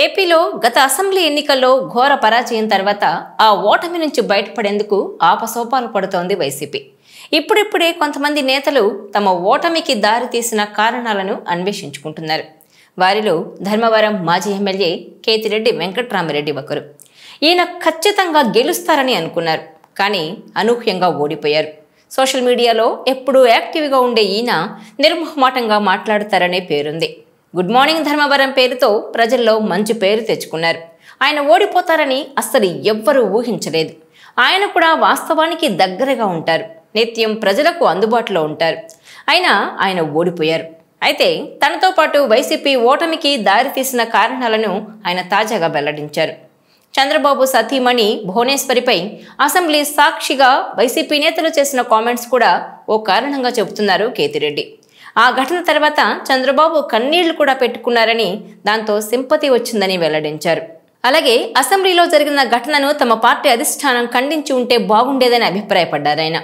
ఏపీలో గత అసెంబ్లీ ఎన్నికల్లో ఘోర పరాజయం తర్వాత ఆ ఓటమి నుంచి బయటపడేందుకు ఆపసోపాలు పడుతోంది వైసీపీ. ఇప్పుడిప్పుడే కొంతమంది నేతలు తమ ఓటమికి దారితీసిన కారణాలను అన్వేషించుకుంటున్నారు. వారిలో ధర్మవరం మాజీ ఎమ్మెల్యే కేతిరెడ్డి వెంకట్రామిరెడ్డి ఒకరు. ఈయన ఖచ్చితంగా గెలుస్తారని అనుకున్నారు, కానీ అనూహ్యంగా ఓడిపోయారు. సోషల్ మీడియాలో ఎప్పుడూ యాక్టివ్గా ఉండే ఈయన నిర్మోహమాటంగా మాట్లాడతారనే పేరుంది. గుడ్ మార్నింగ్ ధర్మవరం పేరుతో ప్రజల్లో మంచి పేరు తెచ్చుకున్నారు. ఆయన ఓడిపోతారని అస్సలు ఎవ్వరూ ఊహించలేదు. ఆయన కూడా వాస్తవానికి దగ్గరగా ఉంటారు, నిత్యం ప్రజలకు అందుబాటులో ఉంటారు. అయినా ఆయన ఓడిపోయారు. అయితే తనతో పాటు వైసీపీ ఓటమికి దారితీసిన కారణాలను ఆయన తాజాగా వెల్లడించారు. చంద్రబాబు సతీమణి భువనేశ్వరిపై అసెంబ్లీ సాక్షిగా వైసీపీ నేతలు చేసిన కామెంట్స్ కూడా ఓ కారణంగా చెబుతున్నారు కేతిరెడ్డి. ఆ ఘటన తర్వాత చంద్రబాబు కన్నీళ్లు కూడా పెట్టుకున్నారని, దాంతో సింపతి వచ్చిందని వెల్లడించారు. అలాగే అసెంబ్లీలో జరిగిన ఘటనను తమ పార్టీ అధిష్టానం ఖండించి ఉంటే బాగుండేదని అభిప్రాయపడ్డారాయన.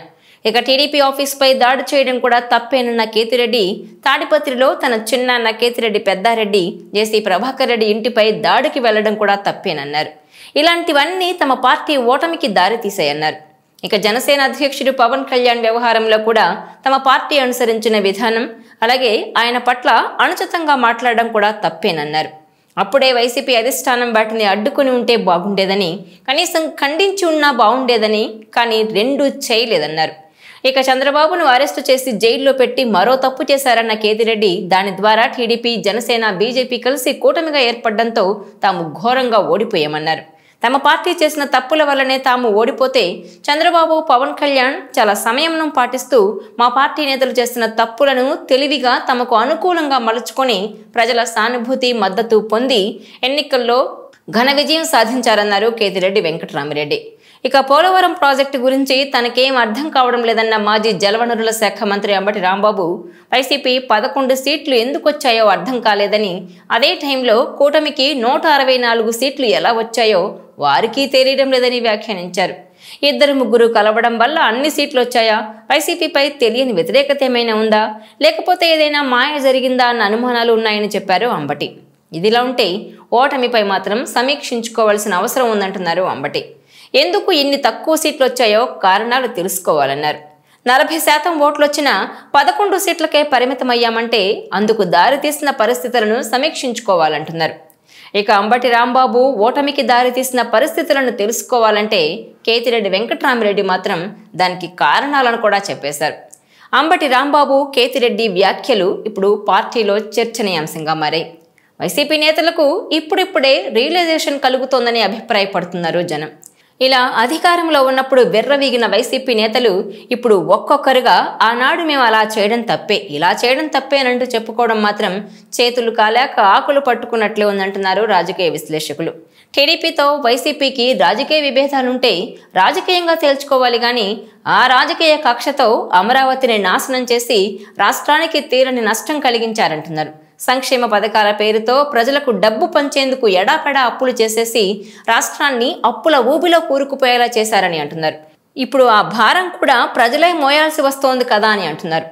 ఇక టీడీపీ ఆఫీస్పై దాడి చేయడం కూడా తప్పేనన్న కేతిరెడ్డి తాడిపత్రిలో తన చిన్నాన్న కేతిరెడ్డి పెద్దారెడ్డి జేసీ ప్రభాకర్ రెడ్డి ఇంటిపై దాడికి వెళ్లడం కూడా తప్పేనన్నారు. ఇలాంటివన్నీ తమ పార్టీ ఓటమికి దారితీశాయన్నారు. ఇక జనసేన అధ్యక్షుడు పవన్ కళ్యాణ్ వ్యవహారంలో కూడా తమ పార్టీ అనుసరించిన విధానం, అలాగే ఆయన పట్ల అనుచితంగా మాట్లాడడం కూడా తప్పేనన్నారు. అప్పుడే వైసీపీ అధిష్టానం వాటిని అడ్డుకుని ఉంటే బాగుండేదని, కనీసం ఖండించి ఉన్నా బాగుండేదని, కానీ రెండూ చేయలేదన్నారు. ఇక చంద్రబాబును అరెస్టు చేసి జైల్లో పెట్టి మరో తప్పు చేశారన్న కేతిరెడ్డి దాని ద్వారా టీడీపీ, జనసేన, బీజేపీ కలిసి కూటమిగా ఏర్పడడంతో తాము ఘోరంగా ఓడిపోయామన్నారు. తమ పార్టీ చేసిన తప్పుల వల్లనే తాము ఓడిపోతే చంద్రబాబు, పవన్ కళ్యాణ్ చాలా సంయమనం పాటిస్తూ మా పార్టీ నేతలు చేసిన తప్పులను తెలివిగా తమకు అనుకూలంగా మలుచుకొని ప్రజల సానుభూతి, మద్దతు పొంది ఎన్నికల్లో ఘన విజయం సాధించారన్నారు కేతిరెడ్డి వెంకట్రామిరెడ్డి. ఇక పోలవరం ప్రాజెక్టు గురించి తనకేం అర్థం కావడం లేదన్న మాజీ జలవనరుల శాఖ మంత్రి అంబటి రాంబాబు వైసీపీ 11 సీట్లు ఎందుకు వచ్చాయో అర్థం కాలేదని, అదే టైంలో కూటమికి 164 సీట్లు ఎలా వచ్చాయో వారికి తెలియడం లేదని వ్యాఖ్యానించారు. 2-3 కలవడం వల్ల అన్ని సీట్లు వచ్చాయా? వైసీపీపై తెలియని వ్యతిరేకత ఏమైనా ఉందా, లేకపోతే ఏదైనా మాయ జరిగిందా అన్న అనుమానాలు ఉన్నాయని చెప్పారు అంబటి. ఇదిలా ఉంటే ఓటమిపై మాత్రం సమీక్షించుకోవాల్సిన అవసరం ఉందంటున్నారు అంబటి. ఎందుకు ఇన్ని తక్కువ సీట్లు వచ్చాయో కారణాలు తెలుసుకోవాలన్నారు. 40% ఓట్లు వచ్చినా 11 సీట్లకే పరిమితమయ్యామంటే అందుకు దారితీసిన పరిస్థితులను సమీక్షించుకోవాలంటున్నారు. ఇక అంబటి రాంబాబు ఓటమికి దారితీసిన పరిస్థితులను తెలుసుకోవాలంటే కేతిరెడ్డి వెంకట్రామిరెడ్డి మాత్రం దానికి కారణాలను కూడా చెప్పేశారు. అంబటి రాంబాబు, కేతిరెడ్డి వ్యాఖ్యలు ఇప్పుడు పార్టీలో చర్చనీయాంశంగా మారాయి. వైసీపీ నేతలకు ఇప్పుడిప్పుడే రియలైజేషన్ కలుగుతోందని అభిప్రాయపడుతున్నారు జనం. ఇలా అధికారంలో ఉన్నప్పుడు వెర్రవీగిన వైసీపీ నేతలు ఇప్పుడు ఒక్కొక్కరుగా ఆనాడు మేము అలా చేయడం తప్పే, ఇలా చేయడం తప్పే అనంటూ చెప్పుకోవడం మాత్రం చేతులు కాలేక ఆకులు పట్టుకున్నట్లే ఉందంటున్నారు రాజకీయ విశ్లేషకులు. టీడీపీతో వైసీపీకి రాజకీయ విభేదాలుంటే రాజకీయంగా తేల్చుకోవాలి, కానీ ఆ రాజకీయ కక్షతో అమరావతిని నాశనం చేసి రాష్ట్రానికి తీరని నష్టం కలిగించారంటున్నారు. సంక్షేమ పథకాల పేరుతో ప్రజలకు డబ్బు పంచేందుకు ఎడాపెడా అప్పులు చేసేసి రాష్ట్రాన్ని అప్పుల ఊబిలో కూరుకుపోయేలా చేశారని అంటున్నారు. ఇప్పుడు ఆ భారం కూడా ప్రజలే మోయాల్సి వస్తోంది కదా అని అంటున్నారు.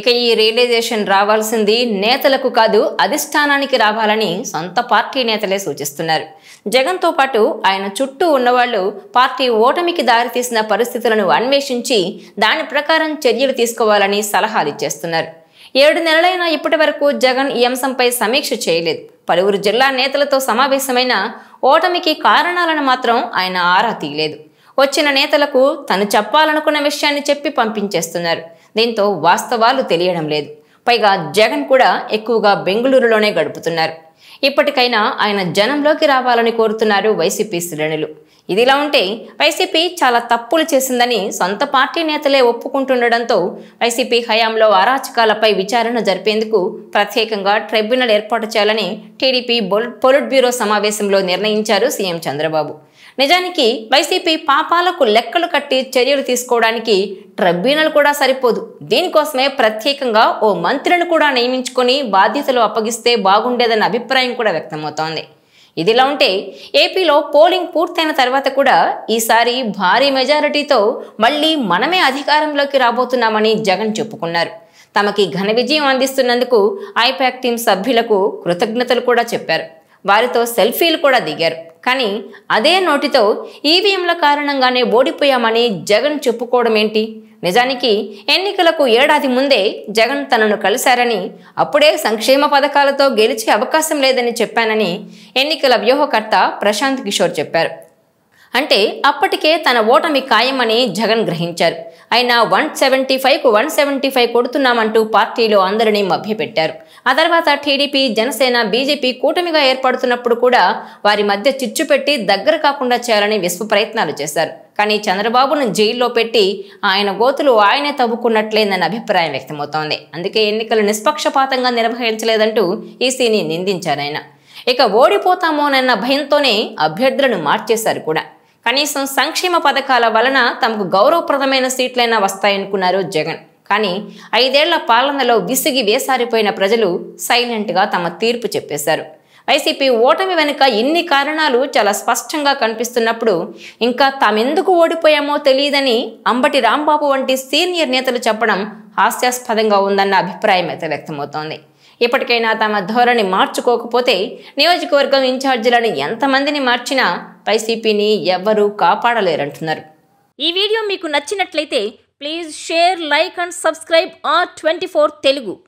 ఇక ఈ రియలైజేషన్ రావాల్సింది నేతలకు కాదు, అధిష్టానానికి రావాలని సొంత పార్టీ నేతలే సూచిస్తున్నారు. జగన్తో పాటు ఆయన చుట్టూ ఉన్నవాళ్లు పార్టీ ఓటమికి దారితీసిన పరిస్థితులను అన్వేషించి దాని ప్రకారం చర్యలు తీసుకోవాలని సలహాలు ఇచ్చేస్తున్నారు. 7 నెలలైనా ఇప్పటి వరకు జగన్ ఈ అంశంపై సమీక్ష చేయలేదు. పలువురు జిల్లా నేతలతో సమావేశమైన ఓటమికి కారణాలను మాత్రం ఆయన ఆరా తీయలేదు. వచ్చిన నేతలకు తను చెప్పాలనుకున్న విషయాన్ని చెప్పి పంపించేస్తున్నారు. దీంతో వాస్తవాలు తెలియడం లేదు. పైగా జగన్ కూడా ఎక్కువగా బెంగళూరులోనే గడుపుతున్నారు. ఇప్పటికైనా ఆయన జనంలోకి రావాలని కోరుతున్నారు వైసీపీ శ్రేణులు. ఇదిలా ఉంటే వైసీపీ చాలా తప్పులు చేసిందని సొంత పార్టీ నేతలే ఒప్పుకుంటుండడంతో వైసీపీ హయాంలో అరాచకాలపై విచారణ జరిపేందుకు ప్రత్యేకంగా ట్రైబ్యునల్ ఏర్పాటు చేయాలని టీడీపీ పొలిట్ బ్యూరో సమావేశంలో నిర్ణయించారు సీఎం చంద్రబాబు. నిజానికి వైసీపీ పాపాలకు లెక్కలు కట్టి చర్యలు తీసుకోవడానికి ట్రైబ్యునల్ కూడా సరిపోదు. దీనికోసమే ప్రత్యేకంగా ఓ మంత్రిని కూడా నియమించుకొని బాధ్యతలు అప్పగిస్తే బాగుండేదన్న అభిప్రాయం కూడా వ్యక్తమవుతోంది. ఇదిలా ఉంటే ఏపీలో పోలింగ్ పూర్తయిన తర్వాత కూడా ఈసారి భారీ మెజారిటీతో మళ్లీ మనమే అధికారంలోకి రాబోతున్నామని జగన్ చెప్పుకున్నారు. తమకి ఘన విజయం అందిస్తున్నందుకు ఐపాక్ టీం సభ్యులకు కృతజ్ఞతలు కూడా చెప్పారు. వారితో సెల్ఫీలు కూడా దిగారు. కానీ అదే నోటితో ఈవీఎంల కారణంగానే ఓడిపోయామని జగన్ చెప్పుకోవడం ఏంటి? నిజానికి ఎన్నికలకు ఏడాది ముందే జగన్ తనను కలిశారని, అప్పుడే సంక్షేమ పథకాలతో గెలిచే అవకాశం లేదని చెప్పానని ఎన్నికల వ్యూహకర్త ప్రశాంత్ కిషోర్ చెప్పారు. అంటే అప్పటికే తన ఓటమి ఖాయమని జగన్ గ్రహించారు. అయినా 175కు 175 కొడుతున్నామంటూ పార్టీలో అందరినీ మభ్యపెట్టారు. ఆ తర్వాత టీడీపీ, జనసేన, బీజేపీ కూటమిగా ఏర్పడుతున్నప్పుడు కూడా వారి మధ్య చిచ్చు పెట్టి దగ్గర కాకుండా చేయాలని విశ్వ ప్రయత్నాలు చేశారు. కానీ చంద్రబాబును జైల్లో పెట్టి ఆయన గోతులు ఆయనే తవ్వుకున్నట్లేందన్న అభిప్రాయం వ్యక్తమవుతోంది. అందుకే ఎన్నికలు నిష్పక్షపాతంగా నిర్వహించలేదంటూ ఈసీని నిందించారాయన. ఇక ఓడిపోతామోనన్న భయంతోనే అభ్యర్థులను మార్చేశారు కూడా. కనీసం సంక్షేమ పథకాల వలన తమకు గౌరవప్రదమైన సీట్లైనా వస్తాయనుకున్నారు జగన్. కానీ 5 ఏళ్ల పాలనలో విసిగి వేసారిపోయిన ప్రజలు సైలెంట్గా తమ తీర్పు చెప్పేశారు. వైసీపీ ఓటమి వెనుక ఇన్ని కారణాలు చాలా స్పష్టంగా కనిపిస్తున్నప్పుడు ఇంకా తామెందుకు ఓడిపోయామో తెలియదని అంబటి రాంబాబు వంటి సీనియర్ నేతలు చెప్పడం హాస్యాస్పదంగా ఉందన్న అభిప్రాయం అయితే వ్యక్తమవుతోంది. ఇప్పటికైనా తమ ధోరణి మార్చుకోకపోతే నియోజకవర్గం ఇన్ఛార్జీలను ఎంతమందిని మార్చినా వైసీపీని ఎవ్వరూ కాపాడలేరంటున్నారు. ఈ వీడియో మీకు నచ్చినట్లయితే please share, like and subscribe R24 Telugu.